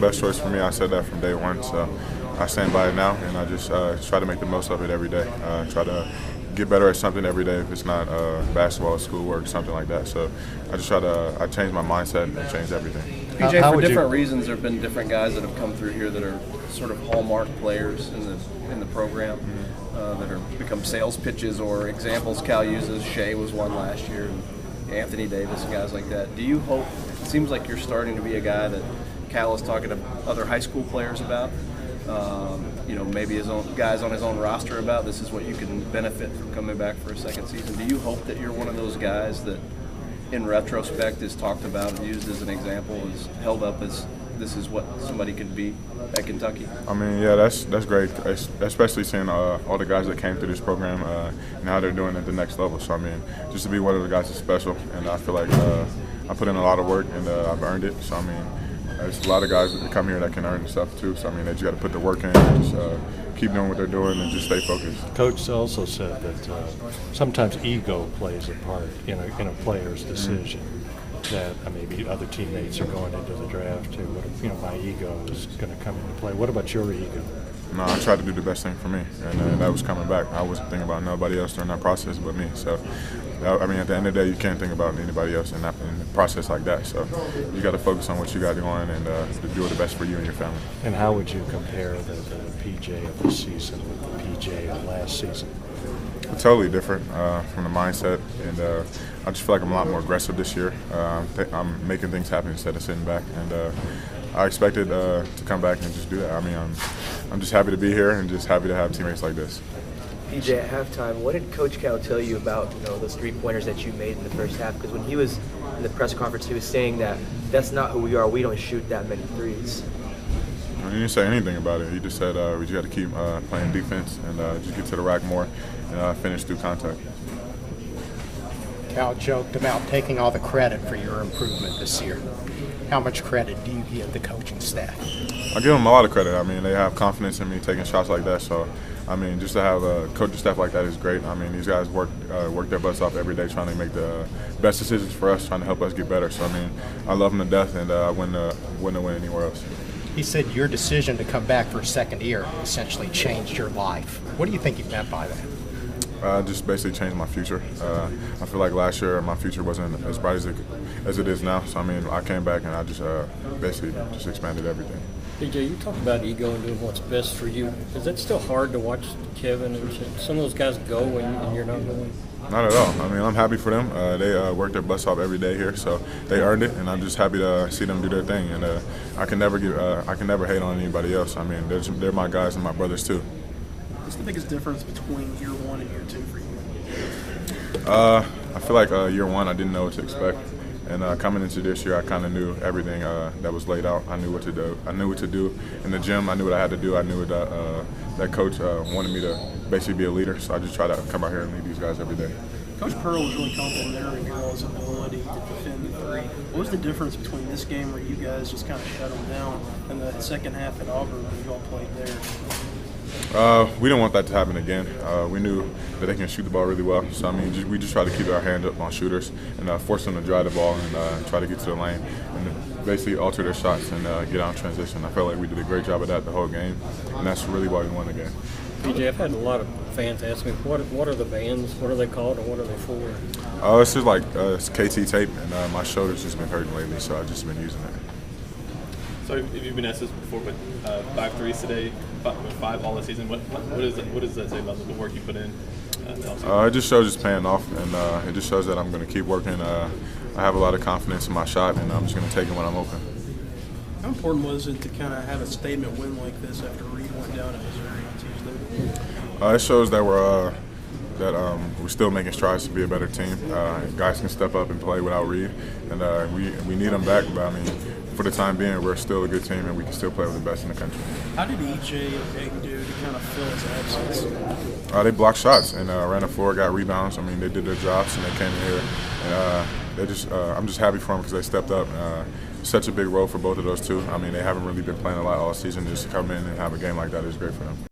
best choice for me. I said that from day one, so I stand by it now, and I just try to make the most of it every day. Try to get better at something every day. If it's not basketball, schoolwork, something like that. So I just I change my mindset and change everything. PJ, for different reasons, there have been different guys that have come through here that are sort of hallmark players in the program that have become sales pitches or examples Cal uses. Shea was one last year, and Anthony Davis and guys like that. Do you hope? It seems like you're starting to be a guy that Cal is talking to other high school players about. Maybe his own guys on his own roster about. This is what you can benefit from coming back for a second season. Do you hope that you're one of those guys that, in retrospect, is talked about and used as an example, is held up as this is what somebody could be at Kentucky? I mean, yeah, that's great, especially seeing all the guys that came through this program and how they're doing at the next level. So, I mean, just to be one of the guys is special, and I feel like I put in a lot of work and I've earned it. So, I mean, there's a lot of guys that come here that can earn stuff too. So, I mean, they just got to put the work in and just keep doing what they're doing and just stay focused. Coach also said that sometimes ego plays a part in a player's decision. That maybe other teammates are going into the draft too. What if my ego is going to come into play? What about your ego? No, I tried to do the best thing for me, and that was coming back. I wasn't thinking about nobody else during that process but me. So, I mean, at the end of the day, you can't think about anybody else in a process like that. So, you got to focus on what you got going and do the best for you and your family. And how would you compare the PJ of this season with the PJ of last season? Totally different from the mindset, and I just feel like I'm a lot more aggressive this year. I'm making things happen instead of sitting back, and I expected to come back and just do that. I mean, I'm just happy to be here and just happy to have teammates like this. PJ, at halftime, what did Coach Cal tell you about those three-pointers that you made in the first half? Because when he was in the press conference, he was saying that that's not who we are. We don't shoot that many threes. He didn't say anything about it. He just said we just got to keep playing defense and just get to the rack more and finish through contact. Cal joked about taking all the credit for your improvement this year. How much credit do you give the coaching staff? I give them a lot of credit. I mean, they have confidence in me taking shots like that. So, I mean, just to have a coaching staff like that is great. I mean, these guys work their butts off every day trying to make the best decisions for us, trying to help us get better. So, I mean, I love them to death, and I wouldn't win anywhere else. He said your decision to come back for a second year essentially changed your life. What do you think he meant by that? Just basically changed my future. I feel like last year my future wasn't as bright as it is now. So, I mean, I came back and I just basically just expanded everything. PJ, you talk about ego and doing what's best for you. Is that still hard to watch Kevin and some of those guys go when you're not going? Not at all. I mean, I'm happy for them. They work their butts off every day here, so they earned it, and I'm just happy to see them do their thing. And I can never hate on anybody else. I mean, they're my guys and my brothers too. What's the biggest difference between year one and year two for you? I feel like year one I didn't know what to expect, and coming into this year I kind of knew everything that was laid out. I knew what to do. I knew what to do in the gym. I knew what I had to do. I knew that coach wanted me to basically be a leader. So I just try to come out here and lead these guys every day. Coach Pearl was really confident there in your all's ability to defend the three. What was the difference between this game where you guys just kind of shut them down and the second half at Auburn when you all played there? We didn't want that to happen again. We knew that they can shoot the ball really well. So, I mean, we just try to keep our hands up on shooters and force them to drive the ball and try to get to the lane and basically alter their shots and get out in transition. I felt like we did a great job of that the whole game, and that's really why we won the game. PJ, I've had a lot of fans ask me, what are the bands, what are they called, and what are they for? It's just like it's KT tape, and my shoulder's just been hurting lately, so I've just been using it. So if you've been asked this before, but 5 threes today, 5 all the season, what does that say about the work you put in? It just shows it's paying off, and it just shows that I'm going to keep working. I have a lot of confidence in my shot, and I'm just going to take it when I'm open. How important was it to kind of have a statement win like this after Reed went down in Missouri on Tuesday? It shows that we're still making strides to be a better team. Guys can step up and play without Reed, and we need them back. But I mean, for the time being, we're still a good team, and we can still play with the best in the country. How did EJ and Big do to kind of fill his absence? They blocked shots and ran the floor, got rebounds. I mean, they did their jobs, and they came in here. And I'm just happy for them because they stepped up. Such a big role for both of those two. I mean, they haven't really been playing a lot all season. Just to come in and have a game like that is great for them.